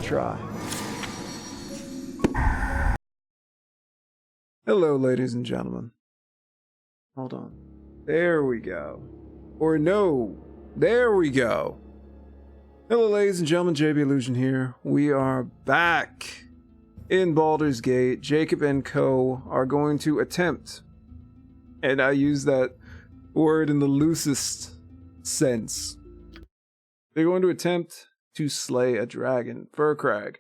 try. Hello, ladies and gentlemen. Hold on. There we go. Or no. There we go. Hello, ladies and gentlemen. JB Illusion here. We are back in Baldur's Gate. Jacob and co. are going to attempt, and I use that word in the loosest sense, they're going to attempt to slay a dragon, Furcrag.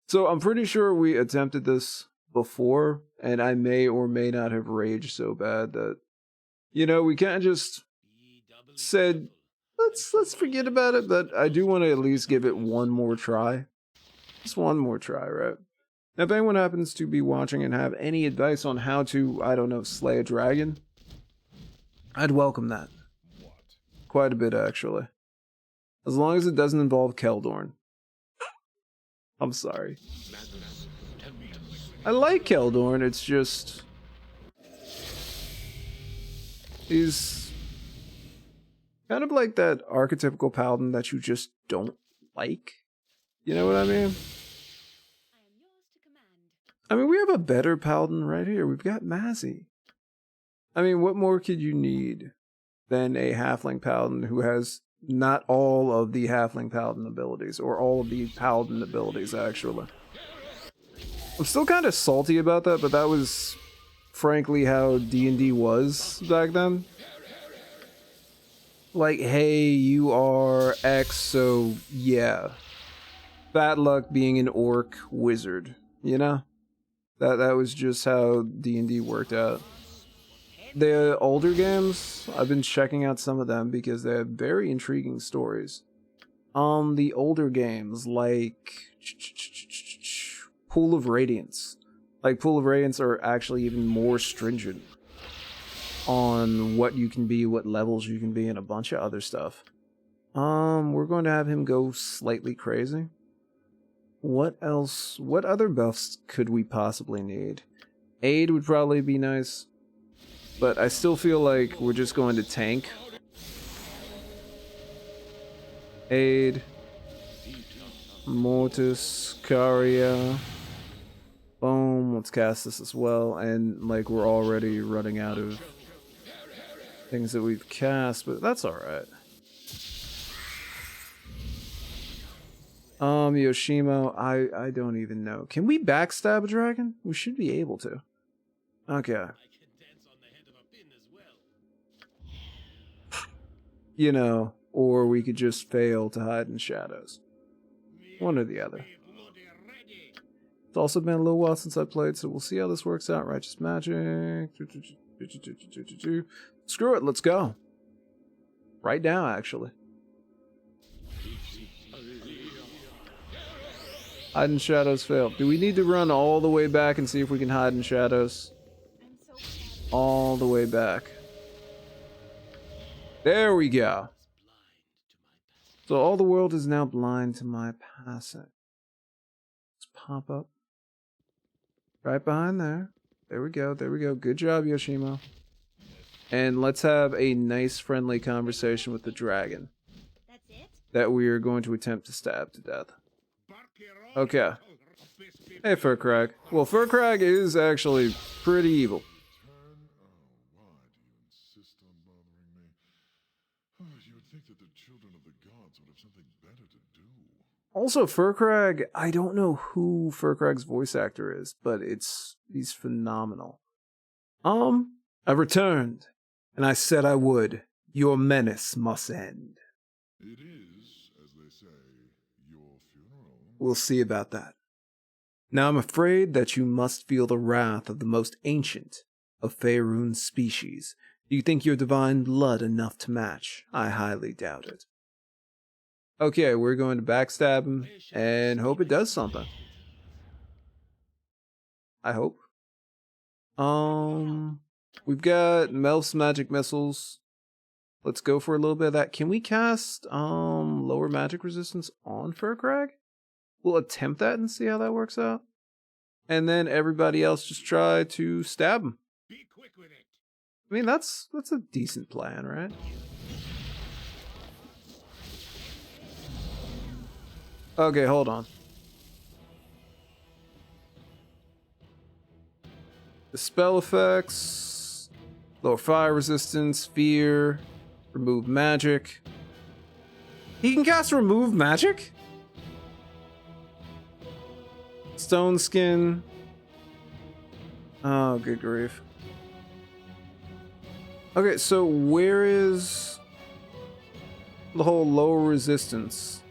So I'm pretty sure we attempted this before, and I may or may not have raged so bad that, you know, we can't just said, let's forget about it, but I do want to at least give it one more try. Just one more try, right? Now, if anyone happens to be watching and have any advice on how to, I don't know, slay a dragon, I'd welcome that. Quite a bit, actually. As long as it doesn't involve Keldorn. I'm sorry. I like Keldorn, it's just... he's kind of like that archetypical paladin that you just don't like. You know what I mean? I mean, we have a better paladin right here. We've got Mazzy. I mean, what more could you need than a halfling paladin who has not all of the halfling paladin abilities, or all of the paladin abilities, actually. I'm still kind of salty about that, but that was, frankly, how D&D was back then. Like, hey, you are X, so yeah. Bad luck being an orc wizard, you know? That was just how D&D worked out. The older games, I've been checking out some of them because they have very intriguing stories. The older games, like Pool of Radiance. Like, Pool of Radiance are actually even more stringent on what you can be, what levels you can be, and a bunch of other stuff. We're going to have him go slightly crazy. What else? What other buffs could we possibly need? Aid would probably be nice. But I still feel like we're just going to tank. Aid. Mortis. Caria. Boom. Let's cast this as well. And, like, we're already running out of things that we've cast, but that's alright. Yoshimo, I don't even know. Can we backstab a dragon? We should be able to. Okay. You know, or we could just fail to hide in shadows. One or the other. It's also been a little while since I played, so we'll see how this works out. Righteous magic. Screw it, let's go. Right now, actually. Hide in shadows failed. Do we need to run all the way back and see if we can hide in shadows? All the way back. There we go. So all the world is now blind to my passing. Let's pop up. Right behind there. There we go, there we go. Good job, Yoshimo. And let's have a nice, friendly conversation with the dragon. That's it? That we are going to attempt to stab to death. Okay. Hey, Furcrag. Well, Furcrag is actually pretty evil. Also, Furcrag, I don't know who Furcrag's voice actor is, but he's phenomenal. I returned, and I said I would. Your menace must end. It is, as they say, your funeral. We'll see about that. Now I'm afraid that you must feel the wrath of the most ancient of Faerun's species. Do you think your divine blood enough to match? I highly doubt it. Okay, we're going to backstab him and hope it does something. I hope. We've got Melf's magic missiles. Let's go for a little bit of that. Can we cast lower magic resistance on Furcrag? We'll attempt that and see how that works out. And then everybody else just try to stab him. Be quick with it. I mean, that's a decent plan, right? Okay, hold on. The spell effects, lower fire resistance, fear, remove magic. He can cast remove magic? Stone skin. Oh, good grief. Okay, so where is the whole lower resistance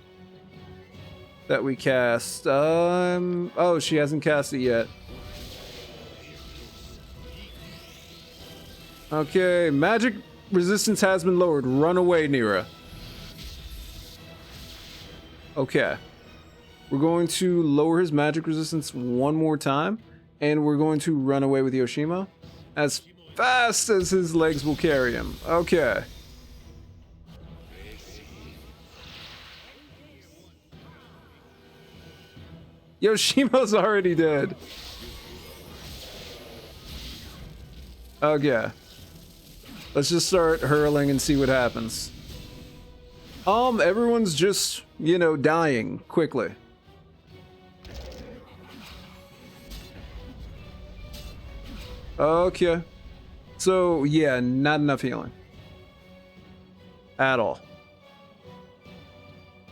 that we cast? Oh, she hasn't cast it yet. Okay, magic resistance has been lowered. Run away, Nira. Okay. We're going to lower his magic resistance one more time, and we're going to run away with Yoshimo as fast as his legs will carry him. Okay. Yoshimo's already dead. Okay. Let's just start hurling and see what happens. Everyone's just, you know, dying quickly. Okay. So, yeah, not enough healing. At all.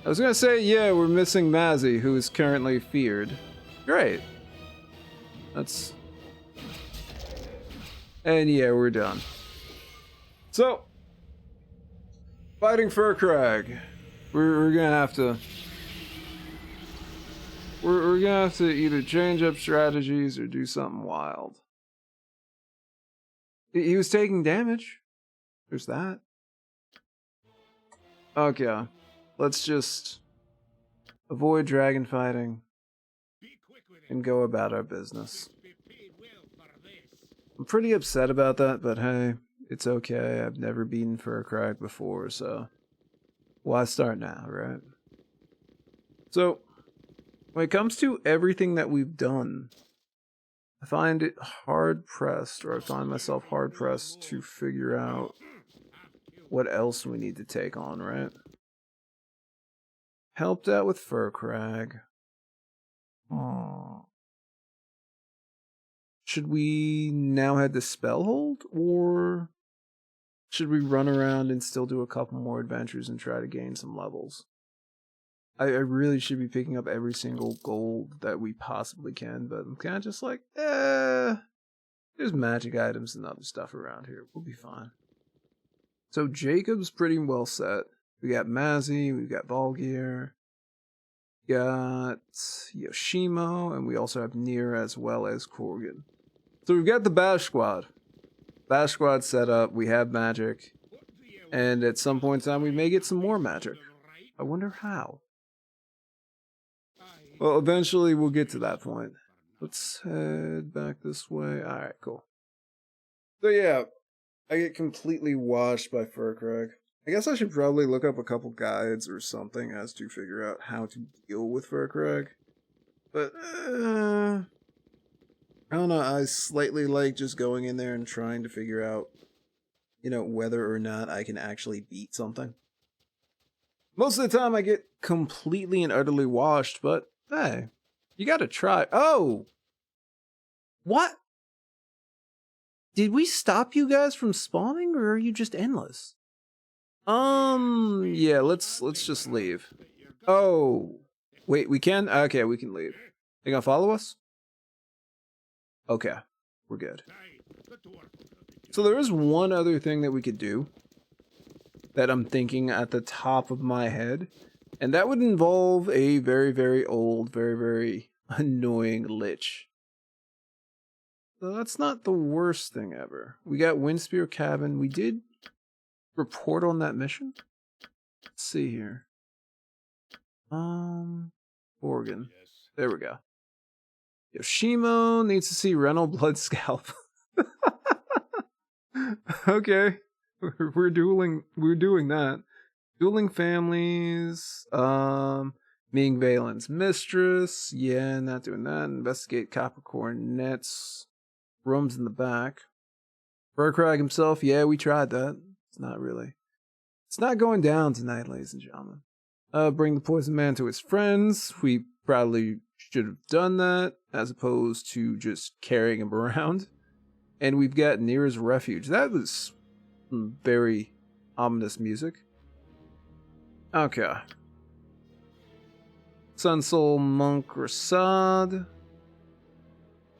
I was gonna say, yeah, we're missing Mazzy, who is currently feared. Great. That's... And yeah, we're done. So, fighting Furkrag. We're gonna have to... We're gonna have to either change up strategies or do something wild. He was taking damage. There's that. Okay. Let's just avoid dragon fighting and go about our business. I'm pretty upset about that, but hey, it's okay. I've never beaten Furkrag before, so why start now, right? So, when it comes to everything that we've done, I find it hard-pressed, or I find myself hard-pressed to figure out what else we need to take on, right? Helped out with Furkrag. Should we now head to Spellhold, or should we run around and still do a couple more adventures and try to gain some levels? I really should be picking up every single gold that we possibly can, but I'm kind of just like, there's magic items and other stuff around here. We'll be fine. So Jacob's pretty well set. We got Mazzy, we've got Baldur, got Yoshimo, and we also have Nier as well as Korgan. So we've got the Bash Squad. Bash Squad set up, we have magic, and at some point in time we may get some more magic. I wonder how. Well, eventually we'll get to that point. Let's head back this way. Alright, cool. So yeah, I get completely washed by Furkrag. I guess I should probably look up a couple guides or something as to figure out how to deal with Furkrag. But, I don't know, I slightly like just going in there and trying to figure out, you know, whether or not I can actually beat something. Most of the time I get completely and utterly washed, but hey, you gotta try. Oh! What? Did we stop you guys from spawning, or are you just endless? Yeah, let's just leave. Oh, wait, we can? Okay, we can leave. You gonna follow us? Okay, we're good. So there is one other thing that we could do that I'm thinking at the top of my head, and that would involve a very, very old, very, very annoying lich. So that's not the worst thing ever. We got Windspear Cabin. We did report on that mission. Let's see here. Oregon. There we go. Yoshimo needs to see Renal Blood Scalp. Okay. We're doing that. Dueling families. Ming Valen's mistress. Yeah, not doing that. Investigate Capricorn nets. Rooms in the back. Furkrag himself. Yeah, we tried that. It's not really. It's not going down tonight, ladies and gentlemen. Bring the poison man to his friends. We probably should have done that as opposed to just carrying him around. And we've got Near's Refuge. That was very ominous music. Okay. Sun Soul Monk Rasad.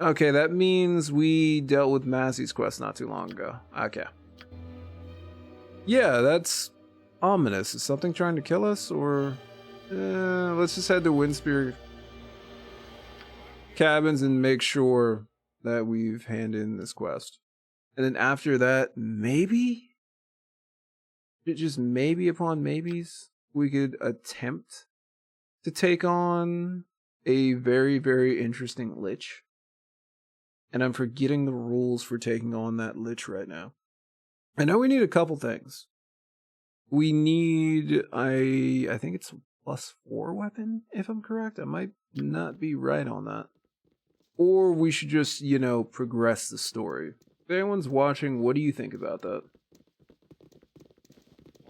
Okay, that means we dealt with Massey's quest not too long ago. Okay. Yeah, that's ominous. Is something trying to kill us, or let's just head to Windspear Cabins and make sure that we've handed in this quest. And then after that, maybe, just maybe upon maybes, we could attempt to take on a very, very interesting lich. And I'm forgetting the rules for taking on that lich right now. I know we need a couple things. We need I think it's +4 weapon, if I'm correct. I might not be right on that. Or we should just, progress the story. If anyone's watching, what do you think about that?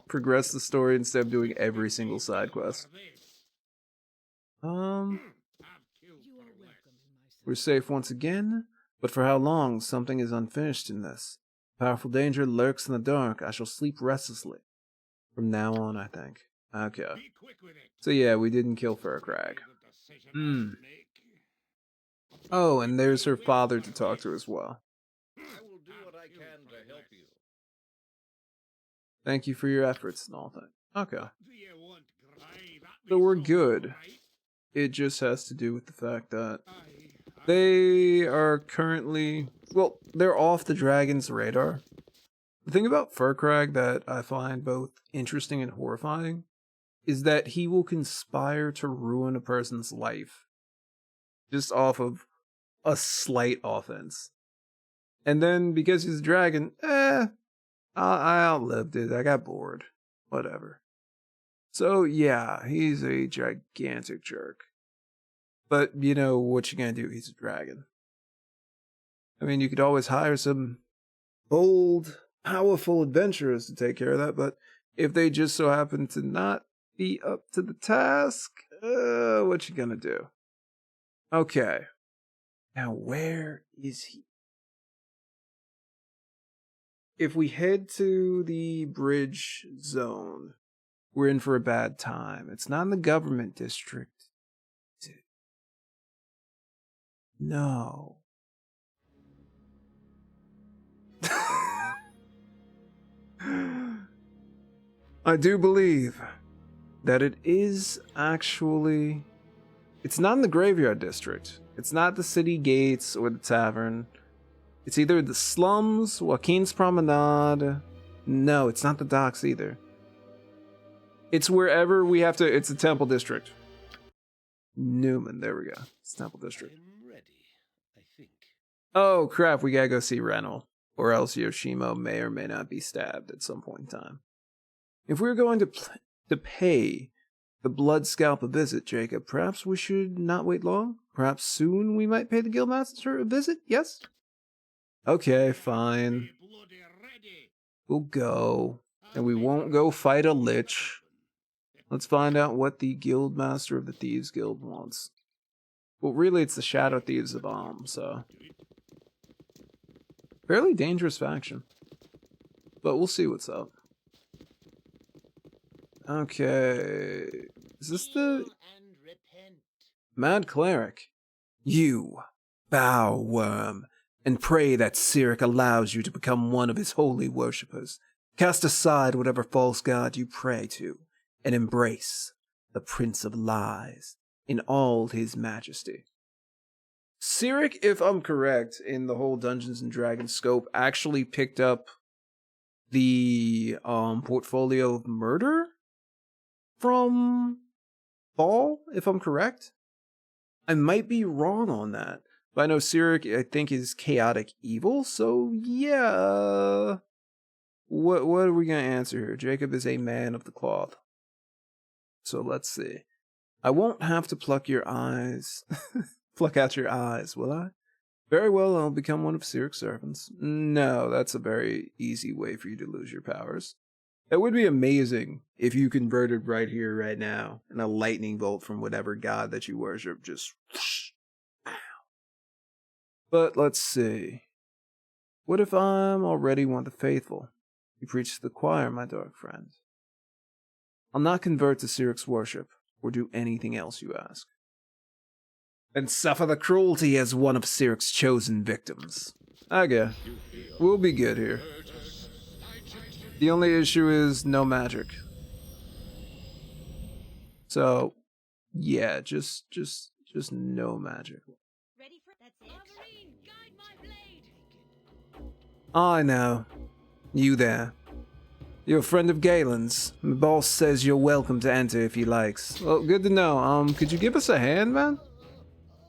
Progress the story instead of doing every single side quest. We're safe once again, but for how long? Something is unfinished in this. Powerful danger lurks in the dark. I shall sleep restlessly. From now on, I think. Okay. So yeah, we didn't kill Furcrag. Oh, and there's her father to talk to as well. I will do what I can to help you. Thank you for your efforts and all that. Okay. So we're good. It just has to do with the fact that they are currently, well, they're off the dragon's radar. The thing about Furcrag that I find both interesting and horrifying is that he will conspire to ruin a person's life just off of a slight offense. And then because he's a dragon, I outlived it. I got bored. Whatever. So yeah, he's a gigantic jerk. But what you gonna do? He's a dragon. I mean, you could always hire some bold, powerful adventurers to take care of that, but if they just so happen to not be up to the task, what you gonna do? Okay. Now, where is he? If we head to the bridge zone, we're in for a bad time. It's not in the government district. No. I do believe that it is actually... It's not in the graveyard district. It's not the city gates or the tavern. It's either the slums, Joaquin's Promenade. No, it's not the docks either. It's wherever we have to... It's the Temple District. Newman, there we go. It's Temple District. I'm ready, I think. Oh, crap, we gotta go see Rennell. Or else Yoshimo may or may not be stabbed at some point in time. If we're going to pay the Blood Scalp a visit, Jacob, perhaps we should not wait long? Perhaps soon we might pay the Guildmaster a visit, yes? Okay, fine. We'll go. And we won't go fight a lich. Let's find out what the Guildmaster of the Thieves Guild wants. Well, really, it's the Shadow Thieves of Alm, so... Fairly dangerous faction. But we'll see what's up. Okay... Is this the... Mad Cleric? You, bow worm, and pray that Cyric allows you to become one of his holy worshippers. Cast aside whatever false god you pray to, and embrace the Prince of Lies in all his majesty. Cyric, if I'm correct, in the whole Dungeons and Dragons scope, actually picked up the portfolio of murder from Ball, if I'm correct. I might be wrong on that, but I know Cyric, I think, is chaotic evil, so yeah. What are we going to answer here? Jacob is a man of the cloth. So let's see. I won't have to pluck your eyes. Pluck out your eyes, will I? Very well, I'll become one of Cyric's servants. No, that's a very easy way for you to lose your powers. That would be amazing if you converted right here, right now, and a lightning bolt from whatever god that you worship just... But let's see. What if I'm already one of the faithful? You preach to the choir, my dark friend. I'll not convert to Cyric's worship, or do anything else you ask. And suffer the cruelty as one of Cyric's chosen victims. Okay, we'll be good here. The only issue is no magic. So, yeah, just no magic. Ready for that's it. Wolverine, guide my blade. I know. You there. You're a friend of Galen's. My boss says you're welcome to enter if he likes. Well, good to know. Could you give us a hand, man?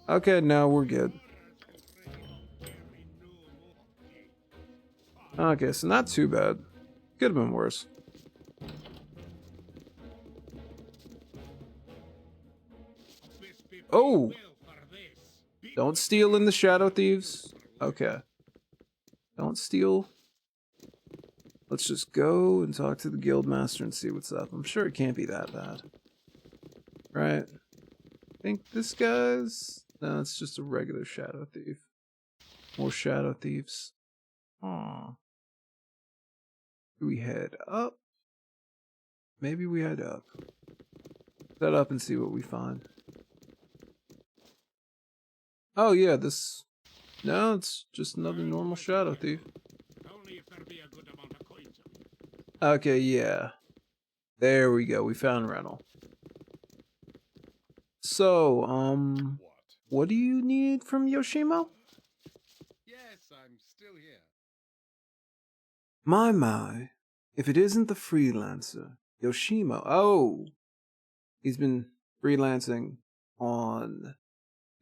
Okay, no, we're good. Okay, so not too bad. Could have been worse. Oh! Don't steal in the Shadow Thieves. Okay. Don't steal. Let's just go and talk to the Guildmaster and see what's up. I'm sure it can't be that bad. Right? I think this guy's... No, it's just a regular Shadow Thief. More Shadow Thieves. Aw. Do we head up? Maybe we head up. Head up and see what we find. Oh yeah, this... No, it's just another normal Shadow Thief. Only if there be a good amount of coins. Okay, yeah. There we go, we found Rental. So, what do you need from Yoshimo? Yes, I'm still here. My, if it isn't the freelancer, Yoshimo. Oh, he's been freelancing on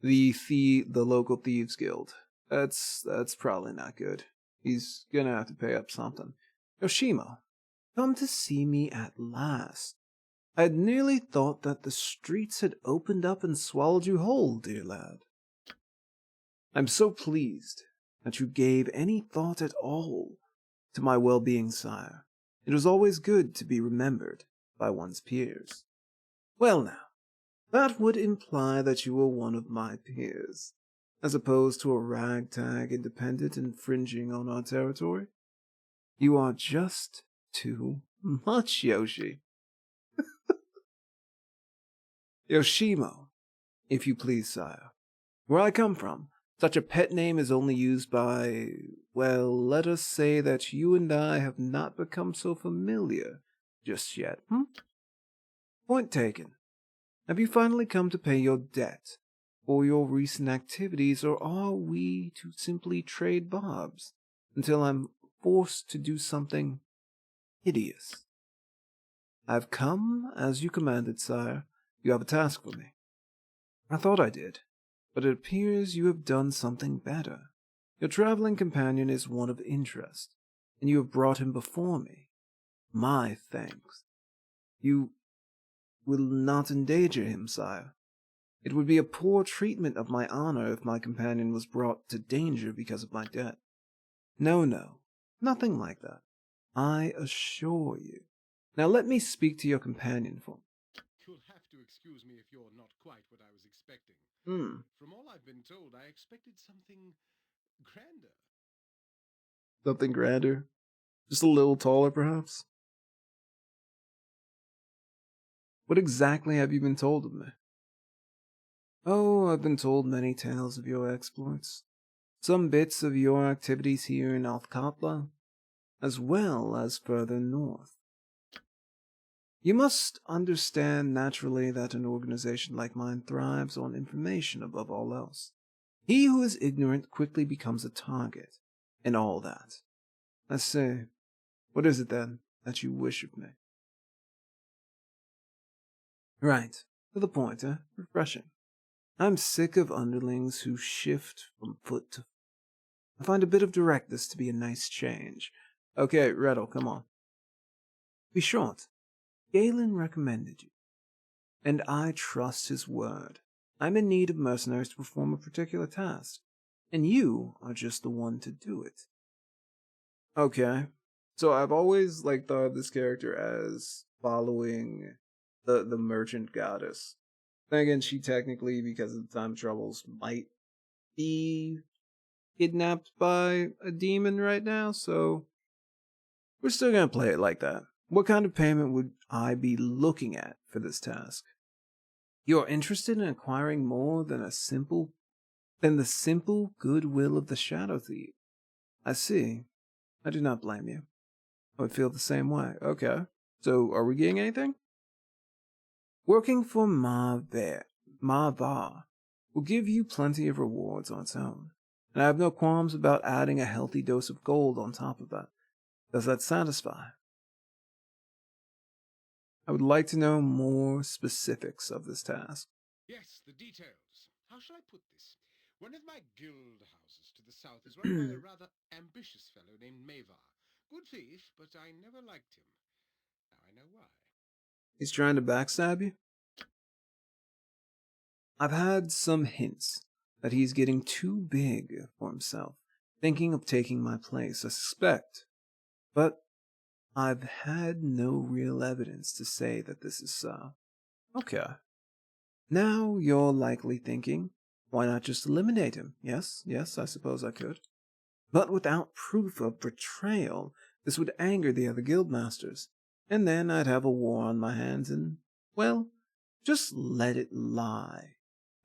the local thieves guild. That's probably not good. He's gonna have to pay up something. Yoshimo, come to see me at last. I had nearly thought that the streets had opened up and swallowed you whole, dear lad. I'm so pleased that you gave any thought at all to my well-being, sire. It was always good to be remembered by one's peers. Well now, that would imply that you were one of my peers, as opposed to a ragtag independent infringing on our territory. You are just too much, Yoshi. Yoshimo, if you please, sire. Where I come from, such a pet name is only used by, well, let us say that you and I have not become so familiar just yet, Point taken. Have you finally come to pay your debt for your recent activities, or are we to simply trade barbs until I'm forced to do something hideous? I've come as you commanded, sire. You have a task for me. I thought I did, but it appears you have done something better. Your traveling companion is one of interest, and you have brought him before me. My thanks. You will not endanger him, sire. It would be a poor treatment of my honor if my companion was brought to danger because of my debt. No, nothing like that. I assure you. Now let me speak to your companion for me. You'll have to excuse me if you're not quite what I was expecting. From all I've been told, I expected something grander. Something grander? Just a little taller, perhaps? What exactly have you been told of me? Oh, I've been told many tales of your exploits. Some bits of your activities here in Althkatla, as well as further north. You must understand naturally that an organization like mine thrives on information above all else. He who is ignorant quickly becomes a target, and all that. I say, what is it then that you wish of me? Right, to the point, Refreshing. I'm sick of underlings who shift from foot to foot. I find a bit of directness to be a nice change. Okay, Rettel, come on. Be short. Galen recommended you, and I trust his word. I'm in need of mercenaries to perform a particular task, and you are just the one to do it. Okay, so I've always thought of this character as following the merchant goddess. Then again, she technically, because of the time troubles, might be kidnapped by a demon right now, so we're still gonna play it like that. What kind of payment would I be looking at for this task? You're interested in acquiring more than the simple goodwill of the Shadow Thief. I see. I do not blame you. I would feel the same way. Okay. So, are we getting anything? Working for Marvar will give you plenty of rewards on its own. And I have no qualms about adding a healthy dose of gold on top of that. Does that satisfy? I would like to know more specifics of this task. Yes, the details. How shall I put this? One of my guild houses to the south is run by a rather ambitious fellow named Mavar. Good thief, but I never liked him. Now I know why. He's trying to backstab you? I've had some hints that he's getting too big for himself, thinking of taking my place, I suspect. But I've had no real evidence to say that this is so. Okay. Now you're likely thinking, why not just eliminate him? Yes, I suppose I could. But without proof of betrayal, this would anger the other guildmasters, and then I'd have a war on my hands and, well, just let it lie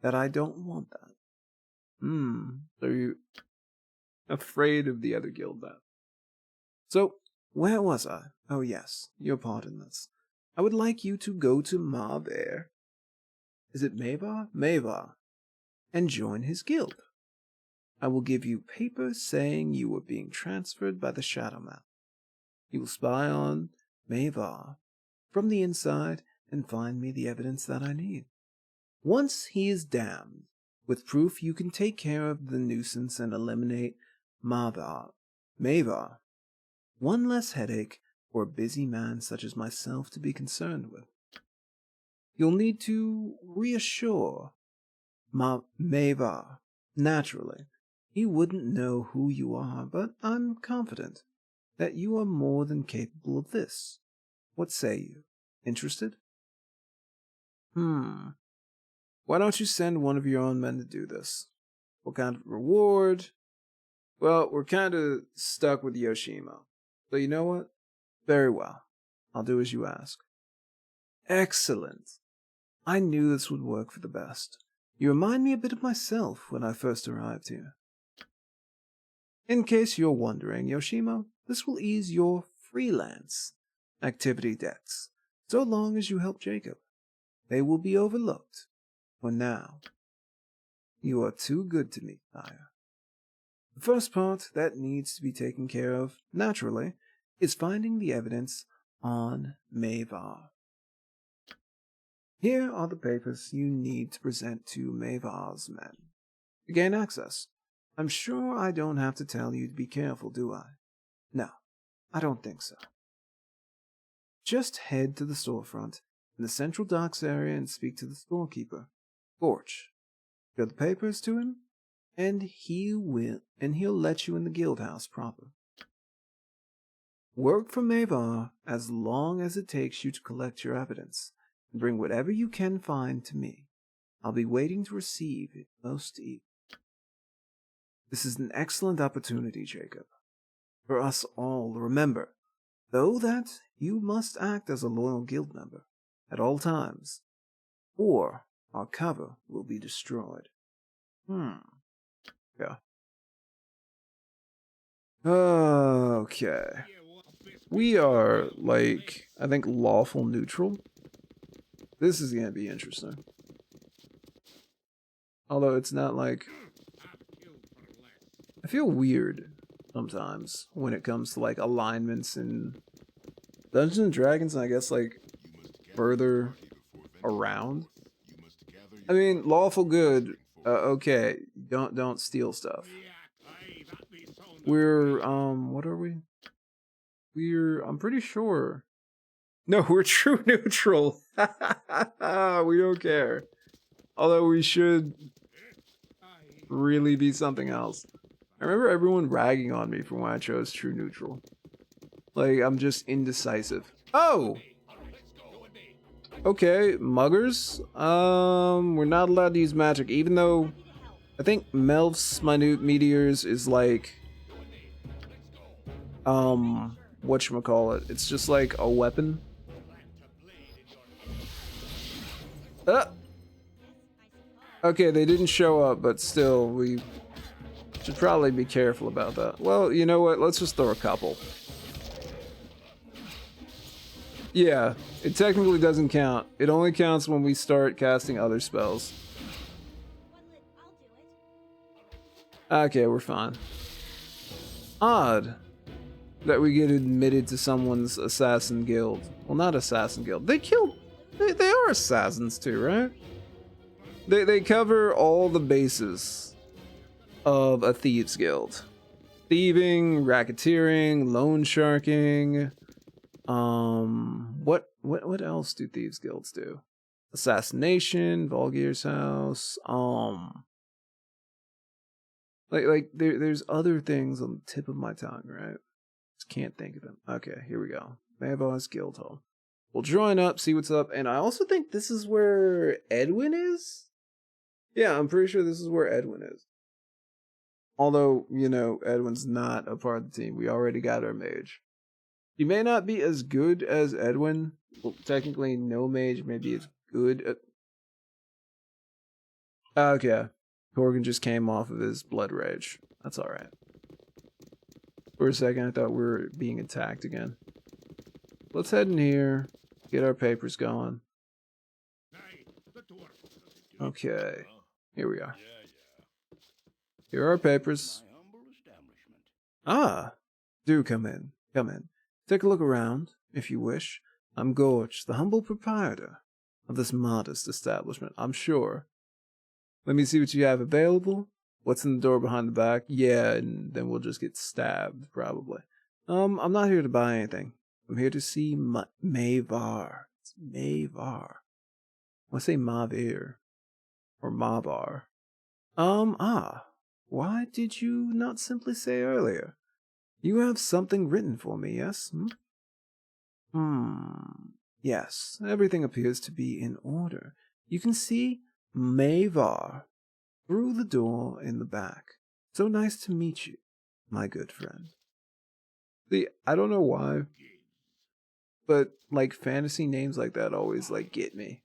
that I don't want that. So you're afraid of the other guild then. So, where was I? Oh yes, your pardon this. I would like you to go to Marvar. Is it Mavar? Mavar. And join his guild. I will give you paper saying you are being transferred by the Shadow Map. You will spy on Mavar from the inside and find me the evidence that I need. Once he is damned, with proof you can take care of the nuisance and eliminate Mavar. One less headache for a busy man such as myself to be concerned with. You'll need to reassure Mavar. Naturally, he wouldn't know who you are, but I'm confident that you are more than capable of this. What say you? Interested? Why don't you send one of your own men to do this? What kind of reward? Well, we're kind of stuck with Yoshimo. So you know what? Very well. I'll do as you ask. Excellent. I knew this would work for the best. You remind me a bit of myself when I first arrived here. In case you're wondering, Yoshimo, this will ease your freelance activity debts, so long as you help Jacob. They will be overlooked. For now, you are too good to me, Aya. The first part that needs to be taken care of, naturally, is finding the evidence on Mavar. Here are the papers you need to present to Mavar's men to gain access. I'm sure I don't have to tell you to be careful, do I? No, I don't think so. Just head to the storefront in the central docks area and speak to the storekeeper, Gorch. Show the papers to him, and he'll let you in the guild house proper. Work for Mavar as long as it takes you to collect your evidence, and bring whatever you can find to me. I'll be waiting to receive it most eagerly. This is an excellent opportunity, Jacob. For us all, remember, though, that you must act as a loyal guild member at all times, or our cover will be destroyed. Yeah. Okay. We are, like, I think lawful neutral. This is gonna be interesting. Although it's not like... I feel weird sometimes when it comes to, like, alignments in Dungeons and Dragons, and I guess, like, further around. I mean, lawful good, okay, don't steal stuff. We're, what are we? I'm pretty sure. No, we're true neutral. We don't care. Although we should really be something else. I remember everyone ragging on me for when I chose true neutral. Like, I'm just indecisive. Oh! Okay, muggers. We're not allowed to use magic, even though I think Melf's minute meteors is like whatchamacallit. It's just like a weapon. Okay, they didn't show up, but still, we should probably be careful about that. Well, you know what? Let's just throw a couple. Yeah, it technically doesn't count. It only counts when we start casting other spells. Okay, we're fine. Odd that we get admitted to someone's assassin guild. Well, not assassin guild. They are assassins too, right? They cover all the bases of a thieves guild. Thieving, racketeering, loan sharking. What else do thieves guilds do? Assassination, Volgir's house. There's other things on the tip of my tongue, right? Just can't think of them. Okay, here we go. Mavar's guild hall. We'll join up, see what's up, and I also think this is where Edwin is. Yeah, I'm pretty sure this is where Edwin is. Although, you know, Edwin's not a part of the team. We already got our mage. He may not be as good as Edwin. Well, technically, no mage may be as good at... Okay. Corgan just came off of his blood rage. That's alright. For a second, I thought we were being attacked again. Let's head in here, get our papers going. Okay. Here we are. Here are our papers. Ah, do come in. Come in. Take a look around, if you wish. I'm Gorge, the humble proprietor of this modest establishment, I'm sure. Let me see what you have available. What's in the door behind the back? Yeah, and then we'll just get stabbed, probably. I'm not here to buy anything. I'm here to see Mavar. It's Mavar. I say Mavir. Or Mavar. Why did you not simply say earlier? You have something written for me, yes? Yes, everything appears to be in order. You can see Mavar through the door in the back. So nice to meet you, my good friend. See, I don't know why, but like fantasy names like that always like get me.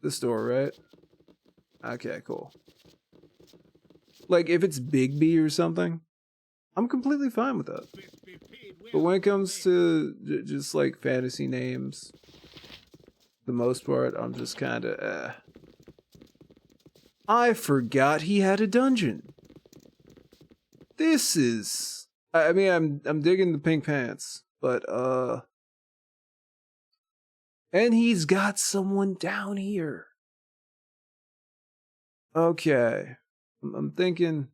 This door, right? Okay, cool. Like if it's Bigby or something, I'm completely fine with that. But when it comes to just like fantasy names, the most part, I'm just kind of I forgot he had a dungeon. This is... I mean, I'm digging the pink pants, but, and he's got someone down here. Okay. I'm thinking...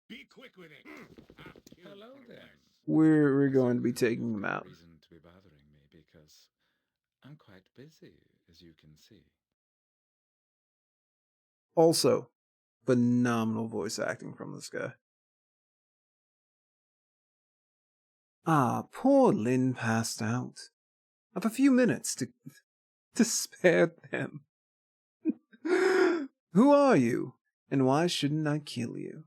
Be quick with it. Hello there. We're going to be taking him out. Reason to be bothering me because I'm quite busy, as you can see. Also, phenomenal voice acting from this guy. Ah, poor Lynn passed out. I've a few minutes to spare them. Who are you, and why shouldn't I kill you?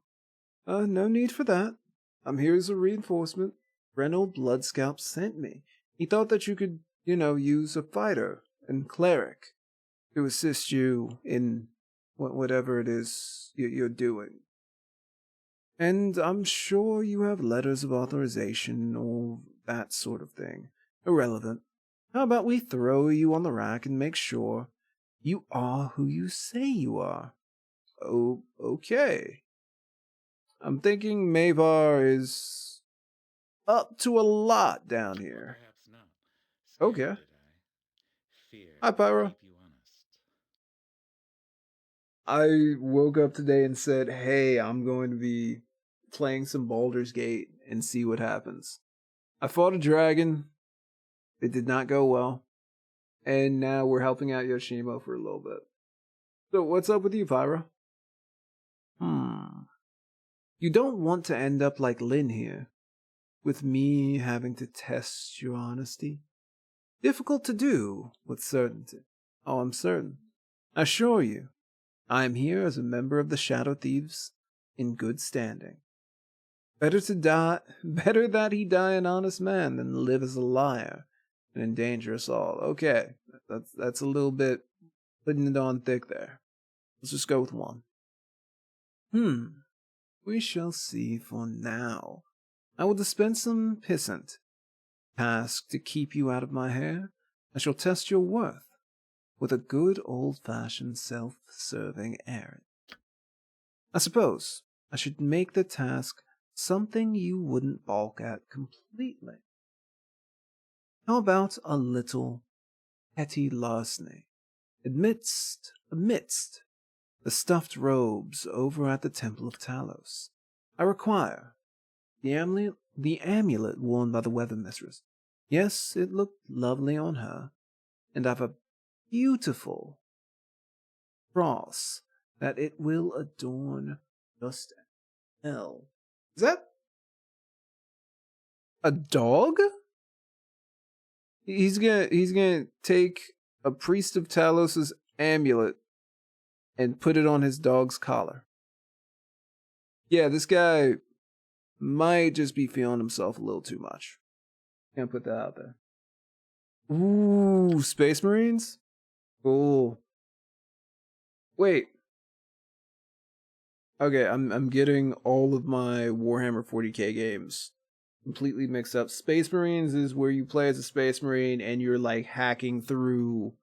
No need for that. I'm here as a reinforcement. Reynold Bloodscalp sent me. He thought that you could, you know, use a fighter and cleric to assist you in whatever it is you're doing. And I'm sure you have letters of authorization or that sort of thing. Irrelevant. How about we throw you on the rack and make sure you are who you say you are? Oh, okay. I'm thinking Mavar is up to a lot down here. Perhaps not. Okay. Scared, did I? Fear Hi, Pyro. to keep you honest. I woke up today and said, hey, I'm going to be playing some Baldur's Gate and see what happens. I fought a dragon. It did not go well. And now we're helping out Yoshimo for a little bit. So what's up with you, Pyra? You don't want to end up like Lynn here, with me having to test your honesty? Difficult to do with certainty. Oh, I'm certain. I assure you, I am here as a member of the Shadow Thieves in good standing. Better that he die an honest man than live as a liar and endanger us all. Okay, that's a little bit putting it on thick there. Let's just go with one. We shall see for now. I will dispense some pissant. Task to keep you out of my hair. I shall test your worth with a good old-fashioned self-serving errand. I suppose I should make the task something you wouldn't balk at completely. How about a little petty larceny amidst the stuffed robes over at the Temple of Talos? I require the amulet worn by the weather mistress. Yes, it looked lovely on her, and I've a beautiful cross that it will adorn just as hell. Is that a dog? He's gonna take a priest of Talos's amulet and put it on his dog's collar. Yeah, this guy might just be feeling himself a little too much. Can't put that out there. Ooh, Space Marines? Cool. Wait. Okay, I'm getting all of my Warhammer 40k games completely mixed up. Space Marines is where you play as a Space Marine and you're like hacking through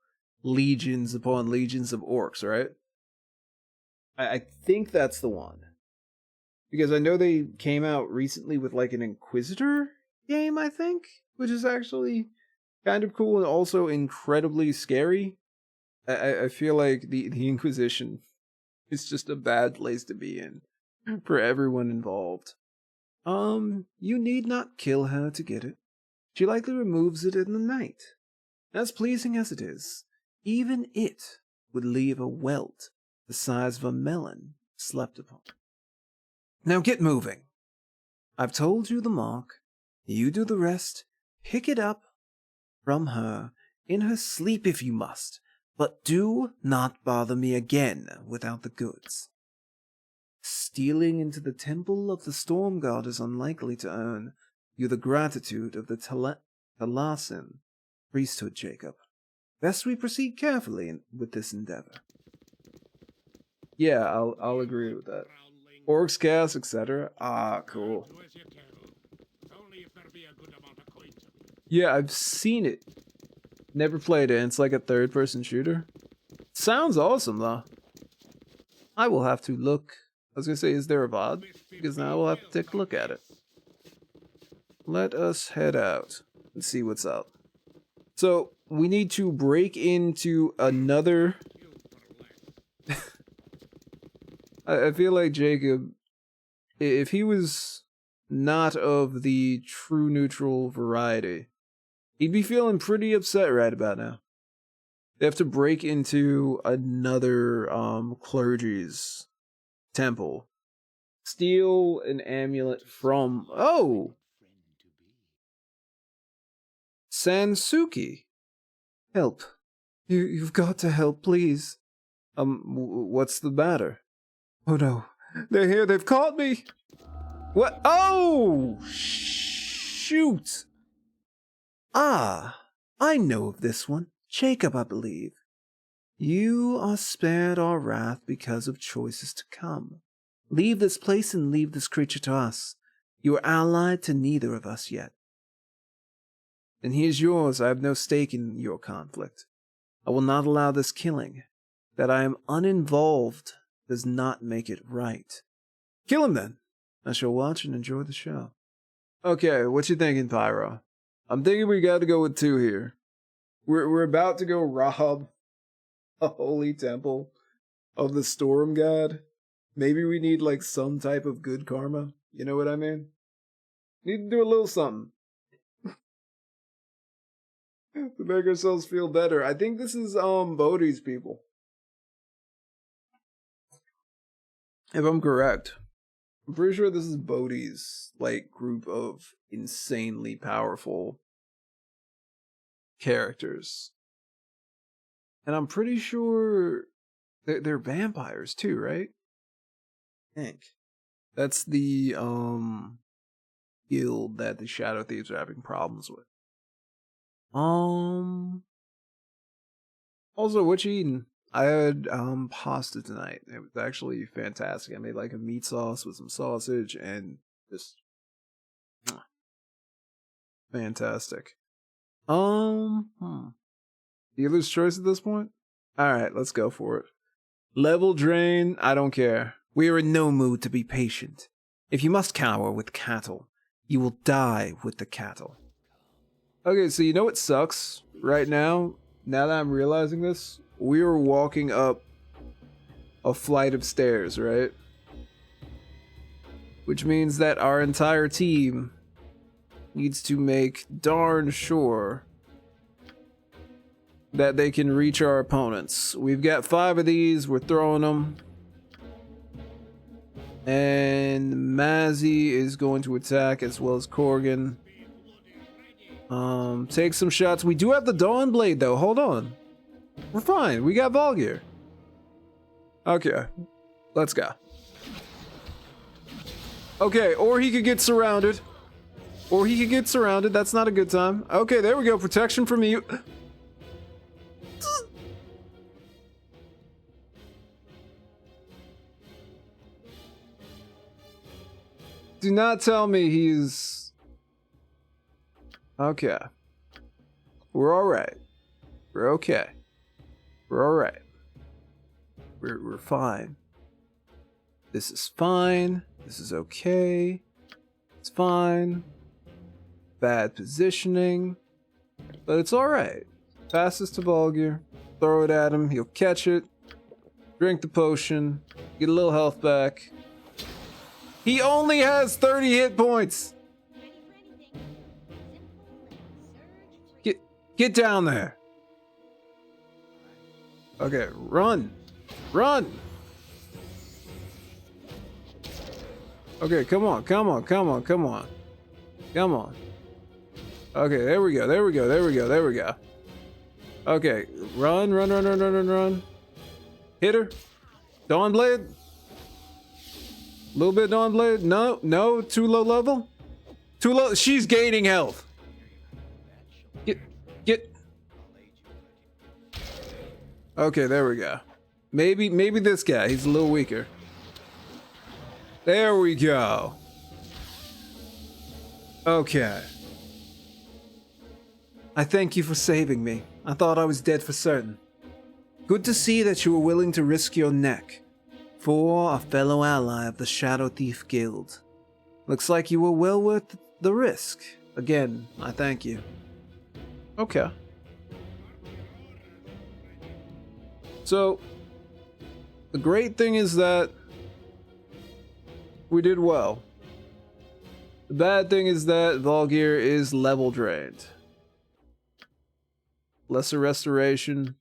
legions upon legions of orcs, right? I think that's the one. Because I know they came out recently with like an Inquisitor game, I think, which is actually kind of cool and also incredibly scary. I feel like the Inquisition is just a bad place to be in for everyone involved. You need not kill her to get it. She likely removes it in the night. As pleasing as it is, even it would leave a welt the size of a melon slept upon. Now get moving. I've told you the mark. You do the rest. Pick it up from her in her sleep if you must, but do not bother me again without the goods. Stealing into the temple of the storm god is unlikely to earn you the gratitude of the Talasin priesthood, Jacob. Best we proceed carefully with this endeavor. Yeah, I'll agree with that. Orcs, chaos, etc. Ah, cool. Yeah, I've seen it. Never played it, and it's like a third-person shooter. Sounds awesome, though. I will have to look. I was gonna say, is there a VOD? Because now we'll have to take a look at it. Let us head out and see what's up. So, we need to break into another... I feel like Jacob, if he was not of the true neutral variety, he'd be feeling pretty upset right about now. They have to break into another clergy's temple. Steal an amulet from... Oh! Sansuki. Help. You've got to help, please. What's the matter? Oh no. They're here. They've caught me. What? Oh! Shoot. Ah, I know of this one. Jacob, I believe. You are spared our wrath because of choices to come. Leave this place and leave this creature to us. You are allied to neither of us yet. And he is yours. I have no stake in your conflict. I will not allow this killing. That I am uninvolved does not make it right. Kill him then. I shall watch and enjoy the show. Okay, what you thinking, Pyro? I'm thinking we got to go with 2 here. We're about to go rob a holy temple of the storm god. Maybe we need like some type of good karma. You know what I mean? Need to do a little something to make ourselves feel better. I think this is Bodhi's people, if I'm correct. I'm pretty sure this is Bodhi's like group of insanely powerful characters. And I'm pretty sure They're vampires too, right? I think. That's the guild that the Shadow Thieves are having problems with. Also, what you eating? I had pasta tonight. It was actually fantastic. I made like a meat sauce with some sausage and just fantastic. Dealer's choice at this point? Alright, let's go for it. Level drain, I don't care. We are in no mood to be patient. If you must cower with cattle, you will die with the cattle. Okay, so you know what sucks right now? Now that I'm realizing this, we are walking up a flight of stairs, right? Which means that our entire team needs to make darn sure that they can reach our opponents. We've got 5 of these, we're throwing them. And Mazzy is going to attack as well as Corgan. Take some shots. We do have the Dawn Blade though, hold on. We're fine, we got Baldur. Okay, let's go. Okay, or he could get surrounded. Or he could get surrounded, that's not a good time. Okay, there we go, protection from you. Do not tell me he's... Okay. We're alright. We're okay. We're alright. We're fine. This is fine. This is okay. It's fine. Bad positioning. But it's alright. Pass this to Baldur. Throw it at him. He'll catch it. Drink the potion. Get a little health back. He only has 30 hit points. Get down there. Okay, run. Run. Okay, come on, come on, come on, come on. Come on. Okay, there we go, there we go, there we go, there we go. Okay, run, run, run, run, run, run, run. Hit her. Dawn Blade. A little bit Dawn Blade. No, no, too low level. Too low. She's gaining health. Get. Okay, there we go. Maybe this guy. He's a little weaker. There we go. Okay. I thank you for saving me. I thought I was dead for certain. Good to see that you were willing to risk your neck for a fellow ally of the Shadow Thief Guild. Looks like you were well worth the risk. Again, I thank you. Okay. So, the great thing is that we did well. The bad thing is that Baldur is level drained. Lesser Restoration.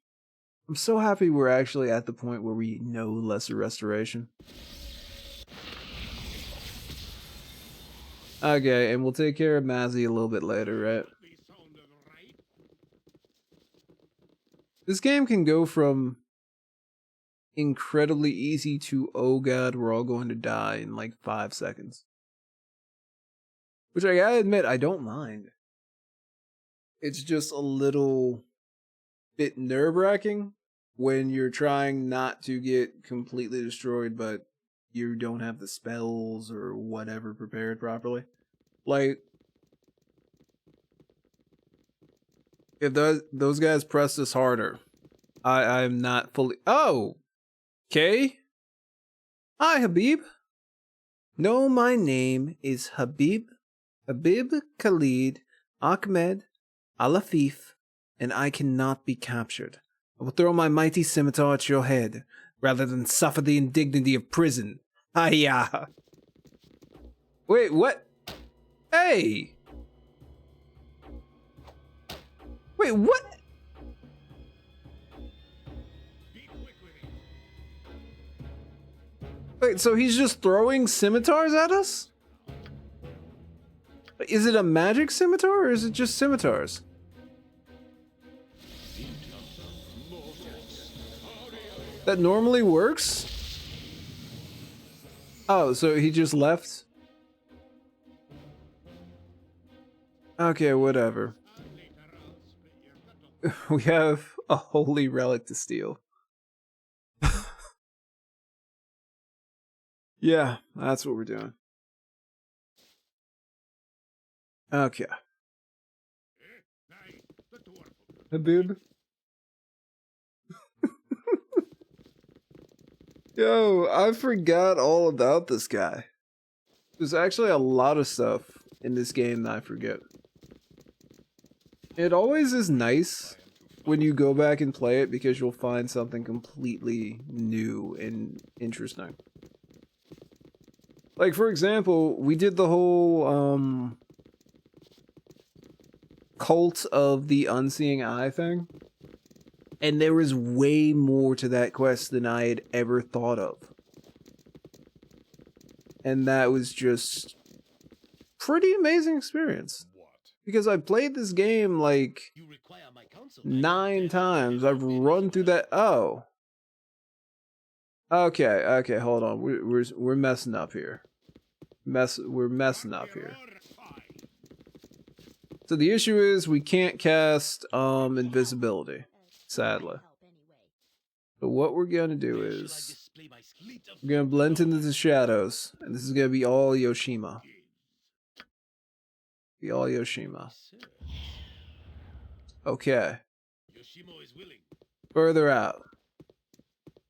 I'm so happy we're actually at the point where we know Lesser Restoration. Okay, and we'll take care of Mazzy a little bit later, right? This game can go from incredibly easy to, oh god, we're all going to die in like 5 seconds. Which I gotta admit, I don't mind. It's just a little bit nerve-wracking when you're trying not to get completely destroyed, but you don't have the spells or whatever prepared properly. Like, if those guys press this harder, I'm not fully... Oh! Okay. Hi, Habib. No, my name is Habib Khalid Ahmed Al-Afif, and I cannot be captured. I will throw my mighty scimitar at your head, rather than suffer the indignity of prison. Hiya! Wait, what? Hey! Wait, what? Wait, so he's just throwing scimitars at us? Is it a magic scimitar, or is it just scimitars? That normally works? Oh, so he just left? Okay, whatever. We have a holy relic to steal. Yeah, that's what we're doing. Okay. Habib. Yo, I forgot all about this guy. There's actually a lot of stuff in this game that I forget. It always is nice when you go back and play it because you'll find something completely new and interesting. Like, for example, we did the whole cult of the unseeing eye thing. And there was way more to that quest than I had ever thought of. And that was just pretty amazing experience. Because I played this game like 9 times. I've run through that. Oh. Okay, hold on. We're messing up here. We're messing up here. So the issue is we can't cast invisibility, sadly. But what we're gonna do is we're gonna blend into the shadows, and this is gonna be all Yoshima. Be all Yoshima. Okay. Further out.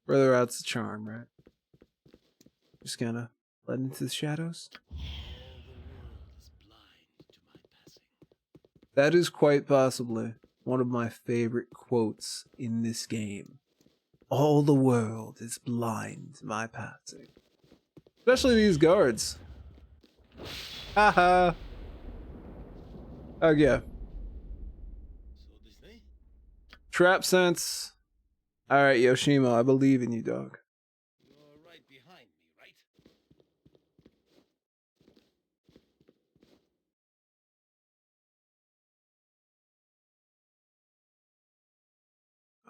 Further out's the charm, right? Just gonna blend into the shadows. That is quite possibly one of my favorite quotes in this game. All the world is blind to my passing. Especially these guards. Haha. Okay. Trap sense. Alright, Yoshima, I believe in you, dog. You're right behind me, right?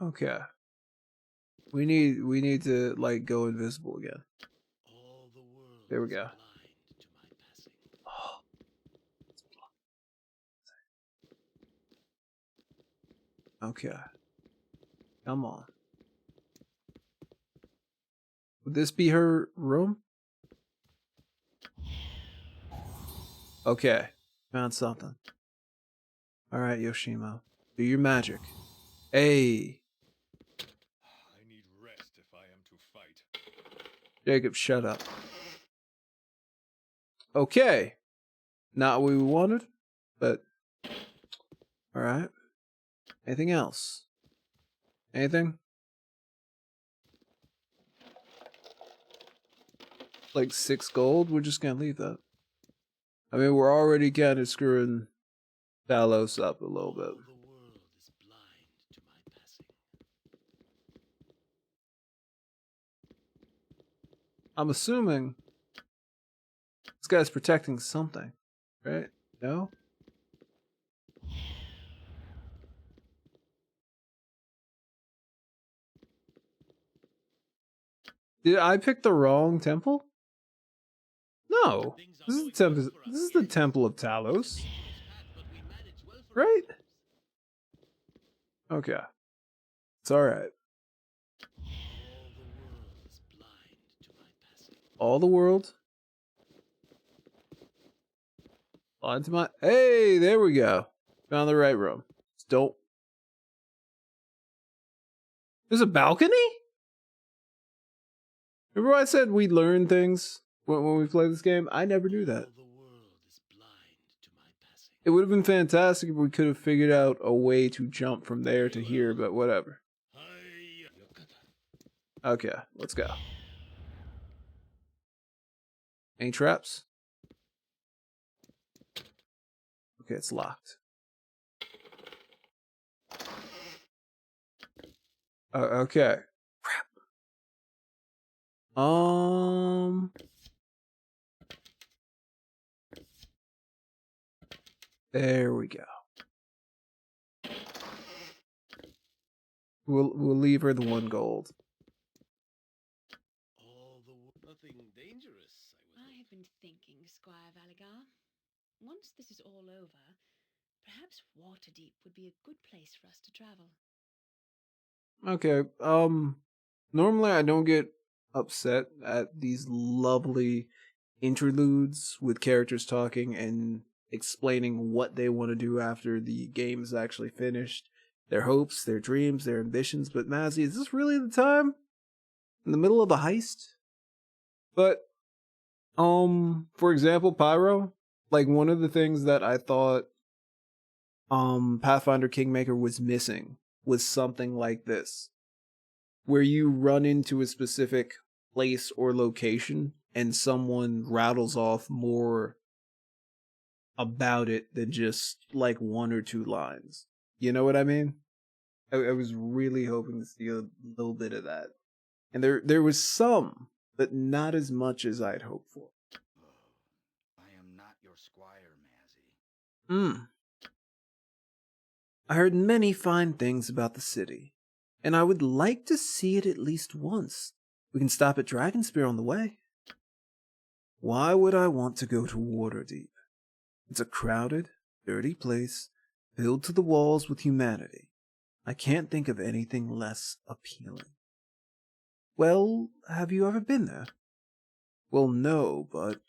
Okay. We need to like go invisible again. There we go. Oh. Okay. Come on. Would this be her room? Okay. Found something. Alright, Yoshima. Do your magic. Hey. I need rest if I am to fight. Jacob, shut up. Okay. Not what we wanted, but alright. Anything else? Anything? Like 6 gold? We're just gonna leave that. I mean, we're already kind of screwing Talos up a little bit. I'm assuming this guy's protecting something, right? No? Did I pick the wrong temple? No. This is the temple. This is the temple of Talos. Right? Okay. It's alright. All the world. Blind to my. Hey, there we go. Found the right room. Just don't. There's a balcony? Remember I said we learn things when we play this game? I never knew that. It would have been fantastic if we could have figured out a way to jump from there to here, but whatever. Okay, let's go. Any traps? Okay, it's locked. Okay. Crap. There we go. We'll leave her the 1 gold. Nothing dangerous, I I would have been thinking, Squire Valigar. Once this is all over, perhaps Waterdeep would be a good place for us to travel. Okay. Normally I don't get upset at these lovely interludes with characters talking and explaining what they want to do after the game is actually finished. Their hopes, their dreams, their ambitions. But Mazzy, is this really the time? In the middle of a heist? But for example, Pyro, like one of the things that I thought Pathfinder Kingmaker was missing was something like this, where you run into a specific place or location and someone rattles off more about it than just like one or two lines. You know what I mean? I was really hoping to see a little bit of that. And there was some, but not as much as I'd hoped for. I am not your squire, Mazzy. I heard many fine things about the city, and I would like to see it at least once. We can stop at Dragonspear on the way. Why would I want to go to Waterdeep? It's a crowded, dirty place, filled to the walls with humanity. I can't think of anything less appealing. Well, have you ever been there? Well, no, but...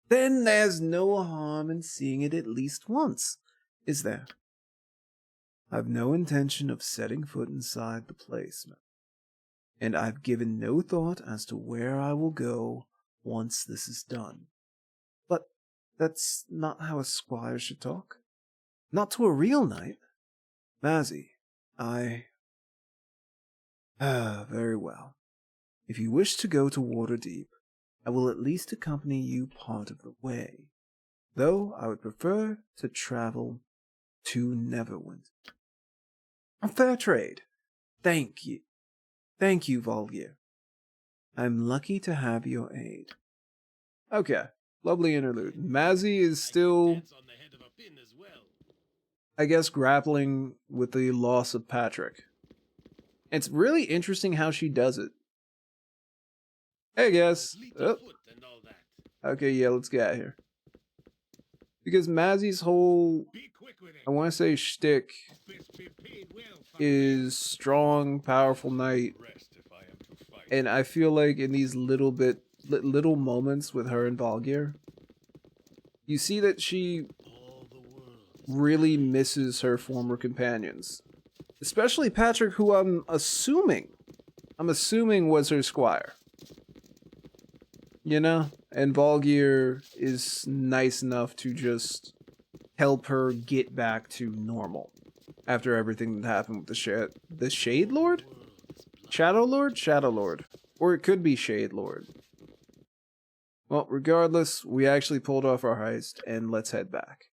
Then there's no harm in seeing it at least once, is there? I've no intention of setting foot inside the place, and I've given no thought as to where I will go once this is done. But that's not how a squire should talk. Not to a real knight. Mazzy, very well. If you wish to go to Waterdeep, I will at least accompany you part of the way, though I would prefer to travel to Neverwinter. A fair trade. Thank you. Thank you, Volgir. I'm lucky to have your aid. Okay, lovely interlude. Mazzy is still, That's on the head of a pin as well. I guess, grappling with the loss of Patrick. It's really interesting how she does it. Hey, guys. Oh, Foot and all that. okay, yeah, let's get out of here. Because Mazzy's whole, Be quick with it. I want to say, shtick Fist be paid well, is strong, powerful knight. Rest if I am to fight. And I feel like in these little moments with her and Valgir, you see that she all the world. really misses her former companions. Especially Patrick, who I'm assuming was her squire. You know? And Valgir is nice enough to just help her get back to normal after everything that happened with the Shade Lord? Shadow Lord? Shadow Lord. Or it could be Shade Lord. Well, regardless, we actually pulled off our heist, and let's head back.